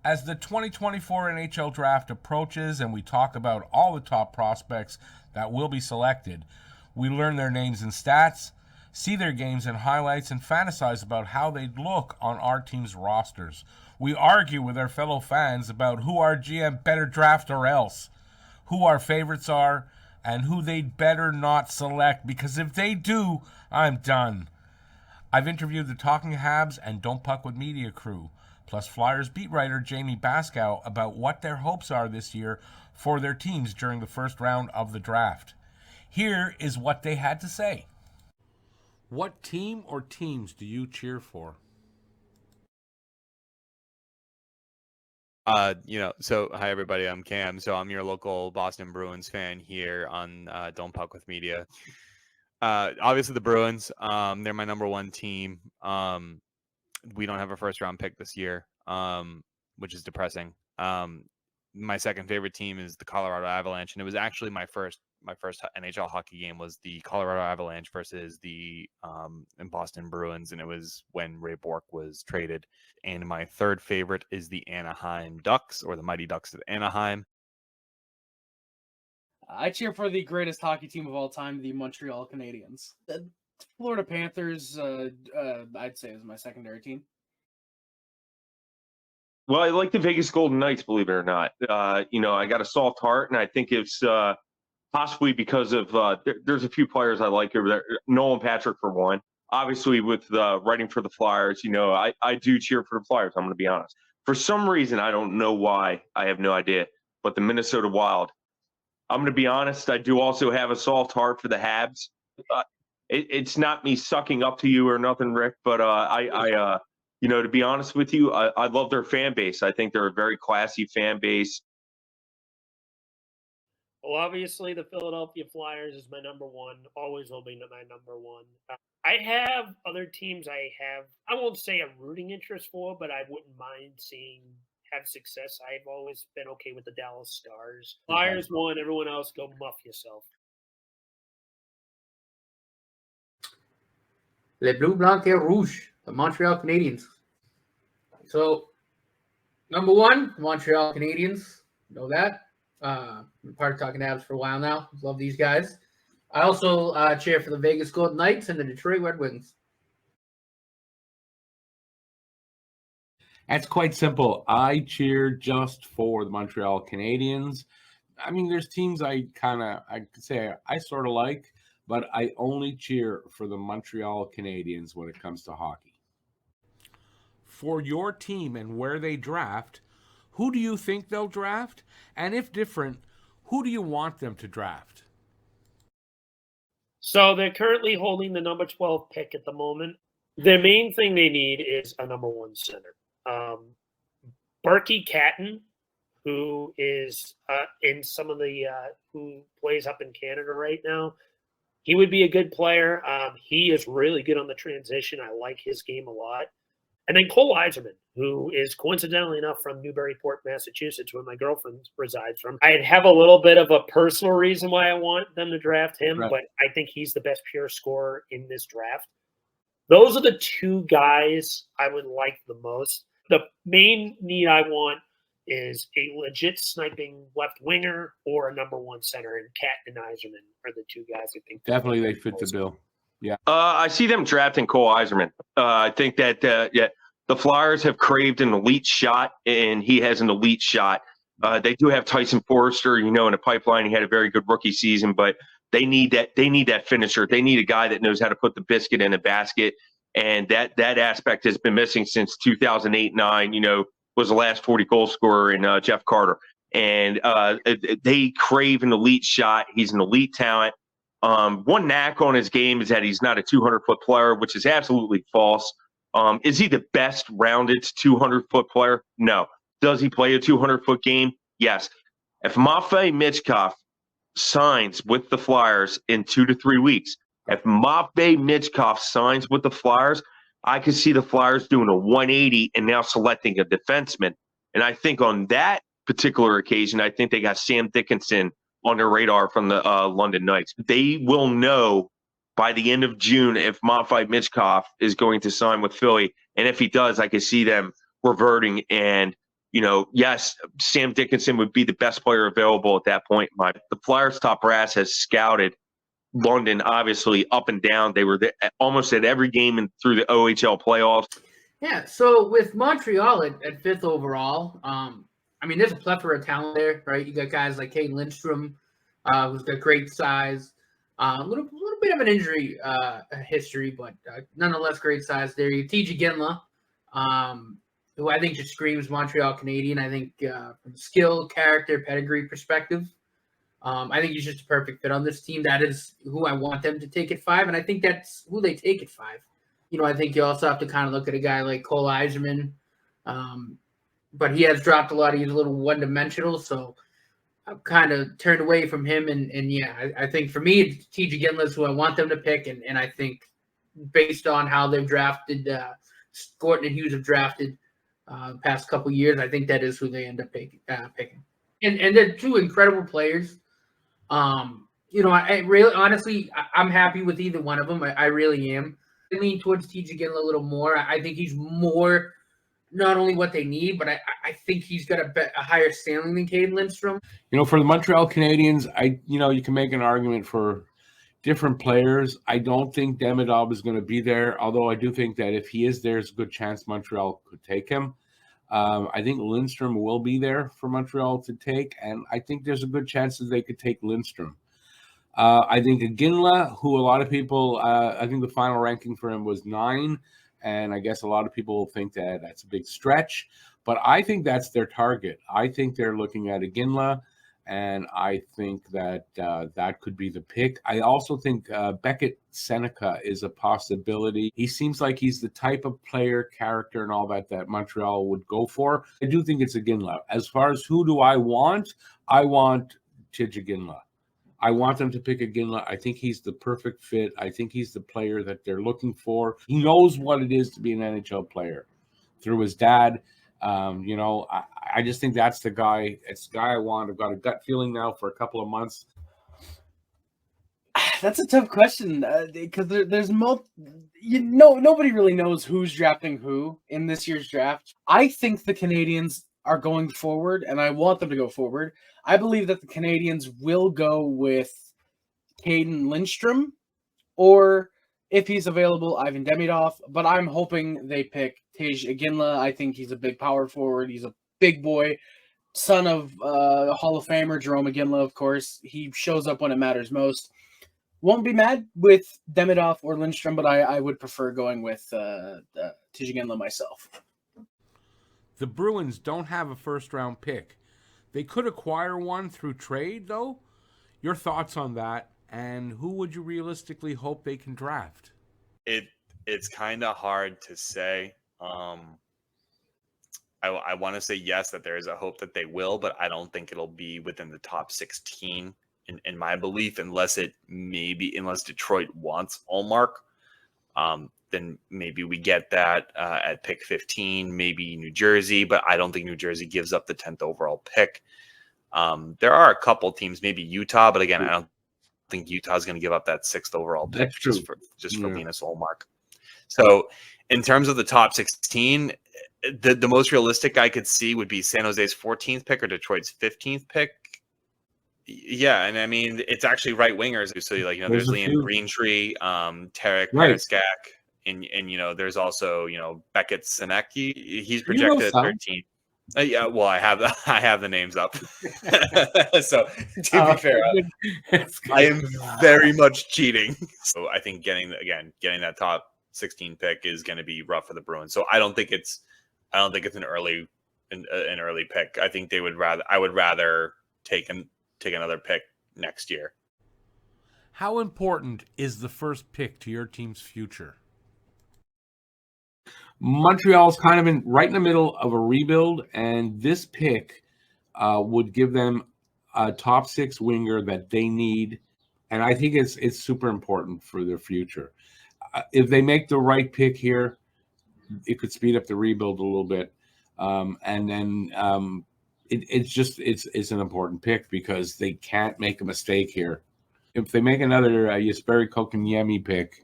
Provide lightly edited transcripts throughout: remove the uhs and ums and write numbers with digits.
As the 2024 NHL Draft approaches and we talk about all the top prospects that will be selected, we learn their names and stats, see their games and highlights, and fantasize about how they'd look on our team's rosters. We argue with our fellow fans about who our GM better draft or else, who our favorites are, and who they'd better not select, because if they do, I'm done. I've interviewed the Talking Habs and Don't Puck with Media crew, plus Flyers beat writer Jamey Baskow about what their hopes are this year for their teams during the first round of the draft. Here is what they had to say. What team or teams do you cheer for? So hi everybody, I'm Cam. So I'm your local Boston Bruins fan here on Don't Puck with Media. Obviously the Bruins, they're my number one team. We don't have a first round pick this year, which is depressing. My second favorite team is the Colorado Avalanche, and it was actually my first NHL hockey game was the Colorado Avalanche versus the Boston Bruins, and it was when Ray Bourque was traded. And my third favorite is the Anaheim Ducks, or the Mighty Ducks of Anaheim. I cheer for the greatest hockey team of all time, the Montreal Canadiens. The Florida Panthers, I'd say, is my secondary team. Well, I like the Vegas Golden Knights, believe it or not. I got a soft heart, and I think it's possibly because of there's a few players I like over there. Nolan Patrick, for one. Obviously, with writing for the Flyers, I do cheer for the Flyers. I'm going to be honest. For some reason, I don't know why. I have no idea. But the Minnesota Wild. I'm going to be honest. I do also have a soft heart for the Habs. It's not me sucking up to you or nothing, Rick. But to be honest with you, I love their fan base. I think they're a very classy fan base. Well, obviously, the Philadelphia Flyers is my number one. Always will be my number one. I have other teams I won't say a rooting interest for, but I wouldn't mind seeing have success. I've always been okay with the Dallas Stars. Flyers won. Everyone else, go muff yourself. Les Bleu, Blanc et Rouge, the Montreal Canadiens. So, number one, Montreal Canadiens. Know that. Been part of Talking Habs for a while now. Love these guys. I also cheer for the Vegas Golden Knights and the Detroit Red Wings. That's quite simple. I cheer just for the Montreal Canadiens. I mean, there's teams I could say I sort of like, but I only cheer for the Montreal Canadiens when it comes to hockey. For your team and where they draft, who do you think they'll draft? And if different, who do you want them to draft? So they're currently holding the number 12 pick at the moment. The main thing they need is a number one center. Berkey Catton, who is in some of the who plays up in Canada right now, he would be a good player. He is really good on the transition. I like his game a lot. And then Cole Eiserman, who is coincidentally enough from Newburyport, Massachusetts, where my girlfriend resides from. I have a little bit of a personal reason why I want them to draft him, right, but I think he's the best pure scorer in this draft. Those are the two guys I would like the most. The main need I want is a legit sniping left winger or a number one center, and Catton and Eiserman are the two guys I think. Definitely they fit the bill. Yeah. I see them drafting Cole Eiserman. I think that the Flyers have craved an elite shot, and he has an elite shot. They do have Tyson Forrester, in the pipeline. He had a very good rookie season, but they need that. They need that finisher. They need a guy that knows how to put the biscuit in a basket, and that aspect has been missing since 2008-09. Was the last 40 goal scorer in Jeff Carter, and they crave an elite shot. He's an elite talent. One knack on his game is that he's not a 200-foot player, which is absolutely false. Is he the best rounded 200-foot player? No. Does he play a 200-foot game? Yes. If Matvei Michkov signs with the Flyers in 2 to 3 weeks, if Matvei Michkov signs with the Flyers, I could see the Flyers doing a 180 and now selecting a defenseman. And I think on that particular occasion, I think they got Sam Dickinson on their radar from the London Knights. They will know by the end of June if Matvei Michkov is going to sign with Philly. And if he does, I can see them reverting and Yes, Sam Dickinson would be the best player available at that point. But the Flyers top brass has scouted London, obviously, up and down. They were almost at every game and through the OHL playoffs. Yeah, so with Montreal at 5th overall, there's a plethora of talent there, right? You got guys like Caden Lindstrom, who's got great size, a little bit of an injury history, but nonetheless great size there. You have TJ Ginla, who I think just screams Montreal Canadian. I think from skill, character, pedigree perspective, I think he's just a perfect fit on this team. That is who I want them to take at 5, and I think that's who they take at 5. I think you also have to kind of look at a guy like Cole Eiserman, but he has dropped a lot. He's a little one-dimensional, so I've kind of turned away from him. And I think for me, TJ Ginla is who I want them to pick, and I think based on how they've drafted, Gorton and Hughes have drafted the past couple years, I think that is who they end up picking. And they're two incredible players. I really, honestly, I'm happy with either one of them. I really am. I lean towards TJ Ginla a little more. I think he's more not only what they need, but I think he's got a higher ceiling than Caden Lindstrom. For the Montreal Canadiens, you can make an argument for different players. I don't think Demidov is going to be there, although I do think that if he is there, there's a good chance Montreal could take him. I think Lindstrom will be there for Montreal to take, and I think there's a good chance that they could take Lindstrom. I think Ginla, who a lot of people, I think the final ranking for him was 9, and I guess a lot of people think that that's a big stretch, but I think that's their target. I think they're looking at a Ginla, and I think that that could be the pick. I also think Beckett Seneca is a possibility. He seems like he's the type of player, character, and all that Montreal would go for. I do think it's a Ginla. As far as who do I want TJ Ginla. I want them to pick a Ginla. I think he's the perfect fit. I think he's the player that they're looking for. He knows what it is to be an NHL player through his dad. I just think that's the guy. It's the guy I want. I've got a gut feeling now for a couple of months. That's a tough question because there's nobody really knows who's drafting who in this year's draft. I think the Canadiens are going forward, and I want them to go forward. I believe that the Canadiens will go with Caden Lindstrom, or if he's available, Ivan Demidov. But I'm hoping they pick TJ Ginla. I think he's a big power forward. He's a big boy, son of Hall of Famer Jerome Ginla, of course. He shows up when it matters most. Won't be mad with Demidov or Lindstrom, but I would prefer going with TJ Ginla myself. The Bruins don't have a first-round pick. They could acquire one through trade, though. Your thoughts on that, and who would you realistically hope they can draft? It's kind of hard to say. I want to say yes, that there is a hope that they will, but I don't think it'll be within the top 16 in my belief, unless Detroit wants Ullmark. Then maybe we get that at pick 15, maybe New Jersey, but I don't think New Jersey gives up the 10th overall pick. There are a couple teams, maybe Utah, but again, I don't think Utah's going to give up that 6th overall pick just for Linus Ullmark. So in terms of the top 16, the most realistic I could see would be San Jose's 14th pick or Detroit's 15th pick. Yeah, and I mean, it's actually right wingers. So there's Liam Greentree, Tarek Periskak, and there's also Beckett Senecki. He's projected at 13. Yeah, well, I have the names up. So to be fair, I am very much cheating. So I think getting that top 16 pick is going to be rough for the Bruins. So I don't think it's an early pick. I think I would rather take another pick next year. How important is the first pick to your team's future? Montreal's kind of right in the middle of a rebuild, and this pick would give them a top 6 winger that they need, and I think it's super important for their future. If they make the right pick here, it could speed up the rebuild a little bit, and then it's an important pick because they can't make a mistake here. If they make another Jesperi Kotkaniemi pick,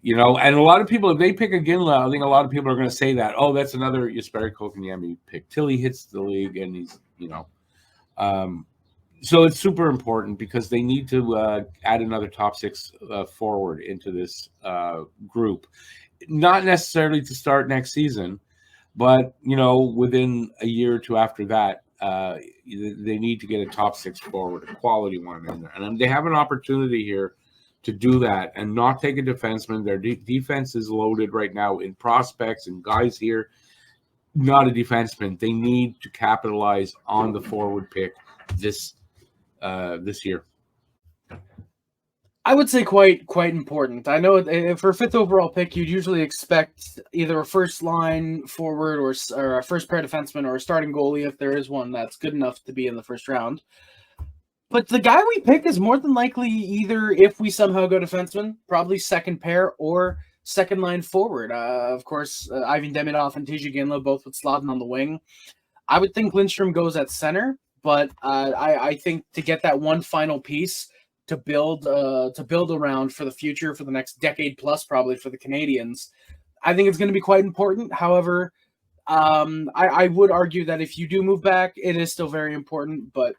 You know, and a lot of people, if they pick a Ginla, I think a lot of people are going to say that, oh, that's another Jesperi Kotkaniemi pick till he hits the league and he's, you know. So it's super important because they need to add another top six forward into this group. Not necessarily to start next season, but, you know, within a year or two after that, they need to get a top six forward, a quality one in there. And they have an opportunity here to do that and not take a defenseman. Their defense is loaded right now in prospects and guys here, not a defenseman. They need to capitalize on the forward pick this year. I would say quite important. I know for a fifth overall pick, you'd usually expect either a first line forward or a first pair defenseman or a starting goalie if there is one that's good enough to be in the first round. But the guy we pick is more than likely either, if we somehow go defenseman, probably second pair or second line forward. Of course, Ivan Demidov and TJ Ginla both with Slavin on the wing. I would think Lindstrom goes at center, but I think to get that one final piece to build around for the future, for the next decade plus, probably for the Canadiens, I think it's going to be quite important. However, I would argue that if you do move back, it is still very important, but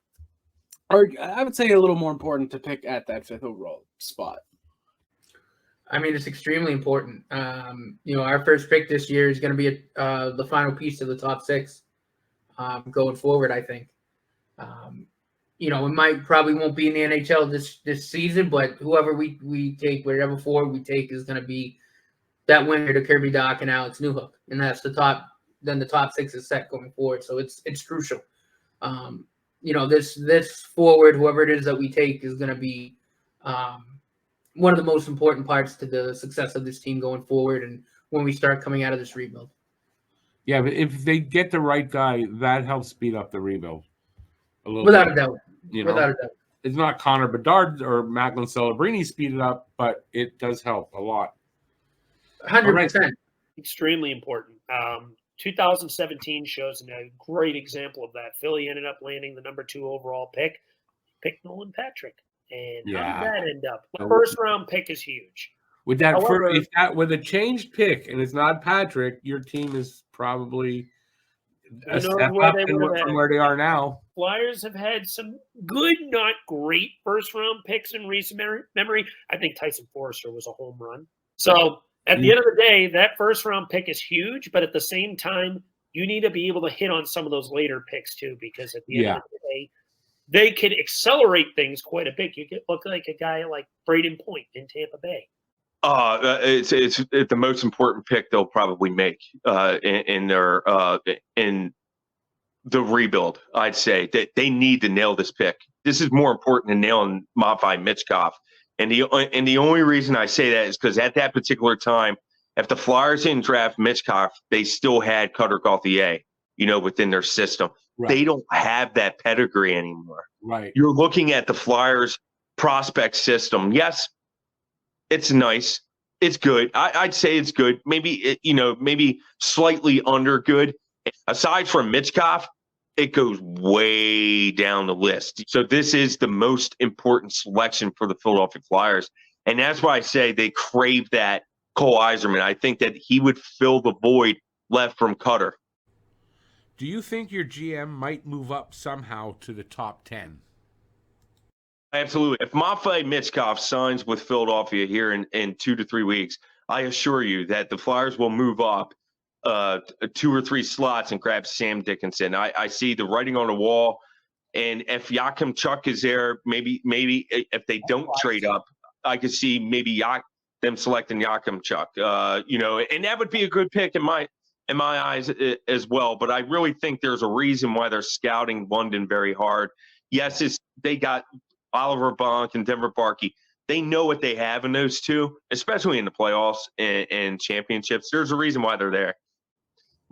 I would say a little more important to pick at that fifth overall spot. I mean, it's extremely important. You know, our first pick this year is going to be the final piece of the top six going forward, I think. You know, it probably won't be in the NHL this season, but whoever we take, whatever forward we take is going to be that winner to Kirby Dach and Alex Newhook. And that's the top, then the top six is set going forward. So it's crucial. You know, this forward, whoever it is that we take, is going to be one of the most important parts to the success of this team going forward and when we start coming out of this rebuild. Yeah, but if they get the right guy, that helps speed up the rebuild a little Without bit. a doubt. You know, Without a doubt. It's not Connor Bedard or Macklin Celebrini speed it up, but it does help a lot. 100%. Extremely important. 2017 shows a great example of that. Philly ended up landing the number 2 overall pick, picked Nolan Patrick. And how did that end up? The first round pick is huge. With that, with a changed pick and it's not Patrick, your team is probably a step up from where they are now. Flyers have had some good, not great first round picks in recent memory. I think Tyson Forrester was a home run. So at the end of the day, that first round pick is huge, but at the same time, you need to be able to hit on some of those later picks too, because at the end of the day, they could accelerate things quite a bit. You could look like a guy like Braden Point in Tampa Bay. It's the most important pick they'll probably make in the rebuild. I'd say that they need to nail this pick. This is more important than nailing Matvei Michkov. And the only reason I say that is because at that particular time, if the Flyers didn't draft Michkov, they still had Cutter Gauthier, you know, within their system. Right. They don't have that pedigree anymore. Right. You're looking at the Flyers prospect system. Yes, it's nice. It's good. I'd say it's good. Maybe, maybe slightly under good. Aside from Michkov, it goes way down the list. So this is the most important selection for the Philadelphia Flyers. And that's why I say they crave that Cole Yzerman. I think that he would fill the void left from Cutter. Do you think your GM might move up somehow to the top 10? Absolutely. If Matvei Michkov signs with Philadelphia here in 2 to 3 weeks, I assure you that the Flyers will move up 2 or 3 slots and grab Sam Dickinson. I see the writing on the wall. And if Yakimchuk is there, maybe if they don't trade up, I could see maybe them selecting Yakimchuk. And that would be a good pick in my eyes as well. But I really think there's a reason why they're scouting London very hard. Yes, they got Oliver Bonk and Denver Barkey. They know what they have in those two, especially in the playoffs and championships. There's a reason why they're there.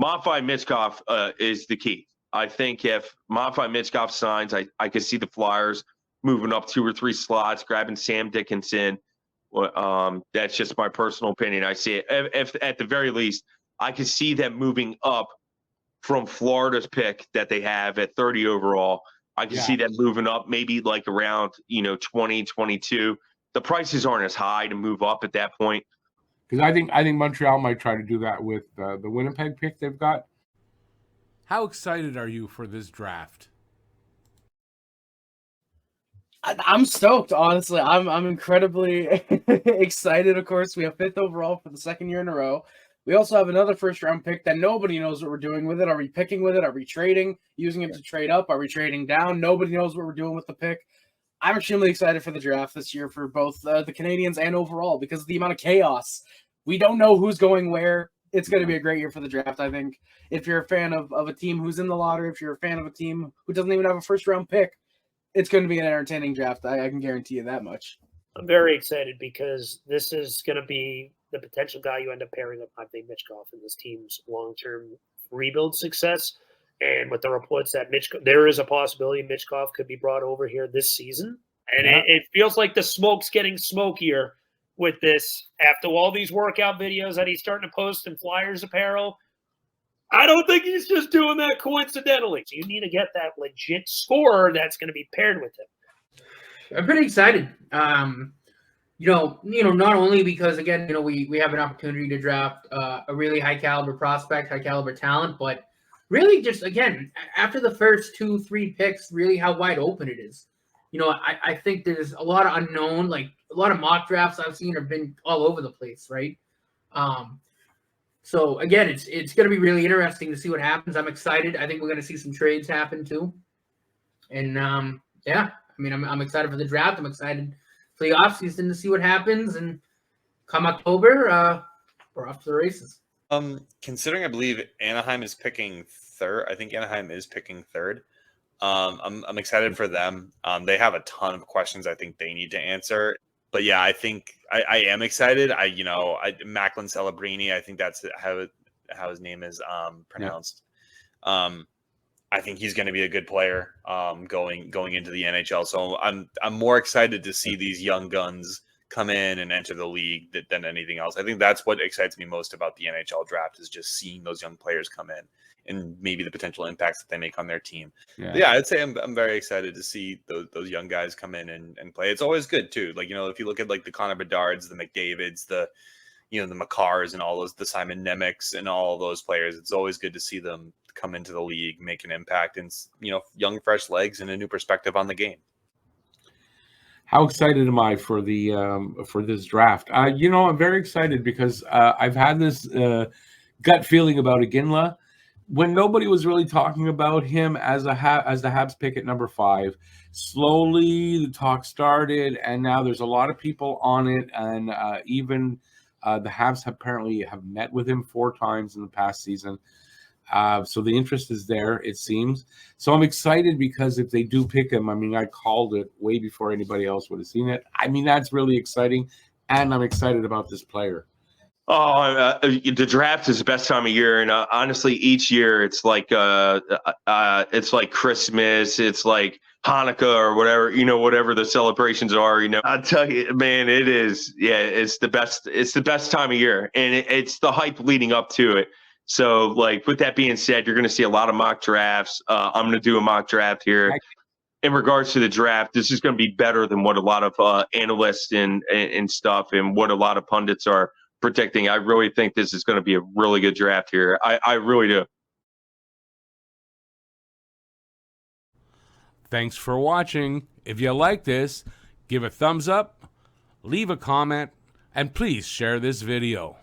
Matvei Michkov is the key. I think if Matvei Michkov signs, I could see the Flyers moving up 2 or 3 slots, grabbing Sam Dickinson. That's just my personal opinion. I see it. If at the very least, I could see them moving up from Florida's pick that they have at 30 overall. I can see that moving up maybe like around, 20, 22. The prices aren't as high to move up at that point. Because I think Montreal might try to do that with the Winnipeg pick they've got. How excited are you for this draft? I'm stoked, honestly. I'm incredibly excited. Of course, we have 5th overall for the 2nd year in a row. We also have another first-round pick that nobody knows what we're doing with it. Are we picking with it? Are we trading, using it to trade up? Are we trading down? Nobody knows what we're doing with the pick. I'm extremely excited for the draft this year for both the Canadiens and overall because of the amount of chaos. We don't know who's going where. It's going to be a great year for the draft, I think. If you're a fan of a team who's in the lottery, if you're a fan of a team who doesn't even have a first-round pick, it's going to be an entertaining draft. I can guarantee you that much. I'm very excited because this is going to be the potential guy you end up pairing up, I think, Mitchkov in this team's long-term rebuild success. And with the reports that there is a possibility Mitchkov could be brought over here this season. And it feels like the smoke's getting smokier with this after all these workout videos that he's starting to post in Flyers apparel. I don't think he's just doing that coincidentally. So you need to get that legit scorer that's going to be paired with him. I'm pretty excited. Not only because again, we have an opportunity to draft a really high caliber prospect, high caliber talent, but really just again after the first 2-3 picks, really how wide open it is. I think there's a lot of unknown, like a lot of mock drafts I've seen have been all over the place, right? So again, it's going to be really interesting to see what happens. I'm excited. I think we're going to see some trades happen too. And I'm excited for the draft. I'm excited for the offseason to see what happens. And come October, we're off to the races. Considering I believe Anaheim is picking third, I think Anaheim is picking third. I'm excited for them. They have a ton of questions I think they need to answer. But yeah, I think I am excited. Macklin Celebrini, I think that's how his name is pronounced. Yeah. I think he's going to be a good player going into the NHL. So I'm more excited to see these young guns come in and enter the league than anything else. I think that's what excites me most about the NHL draft is just seeing those young players come in and maybe the potential impacts that they make on their team. Yeah, I'd say I'm very excited to see those young guys come in and play. It's always good too. Like, if you look at like the Connor Bedards, the McDavids, the Makars and all those, the Simon Nemecks and all those players, it's always good to see them come into the league, make an impact, and young, fresh legs and a new perspective on the game. How excited am I for this draft? I'm very excited because I've had this gut feeling about Iginla. When nobody was really talking about him as the Habs pick at number 5, slowly the talk started, and now there's a lot of people on it, and even the Habs apparently have met with him 4 times in the past season. So the interest is there, it seems. So I'm excited because if they do pick him, I called it way before anybody else would have seen it. That's really exciting, and I'm excited about this player. The draft is the best time of year, and honestly, each year it's like Christmas, it's like Hanukkah or whatever, whatever the celebrations are. I'll tell you, man, it is. Yeah, it's the best. It's the best time of year, and it's the hype leading up to it. So, like, with that being said, you're going to see a lot of mock drafts. I'm going to do a mock draft here. In regards to the draft, this is going to be better than what a lot of analysts and stuff and what a lot of pundits are predicting. I really think this is going to be a really good draft here. I really do. Thanks for watching. If you like this, give a thumbs up, leave a comment, and please share this video.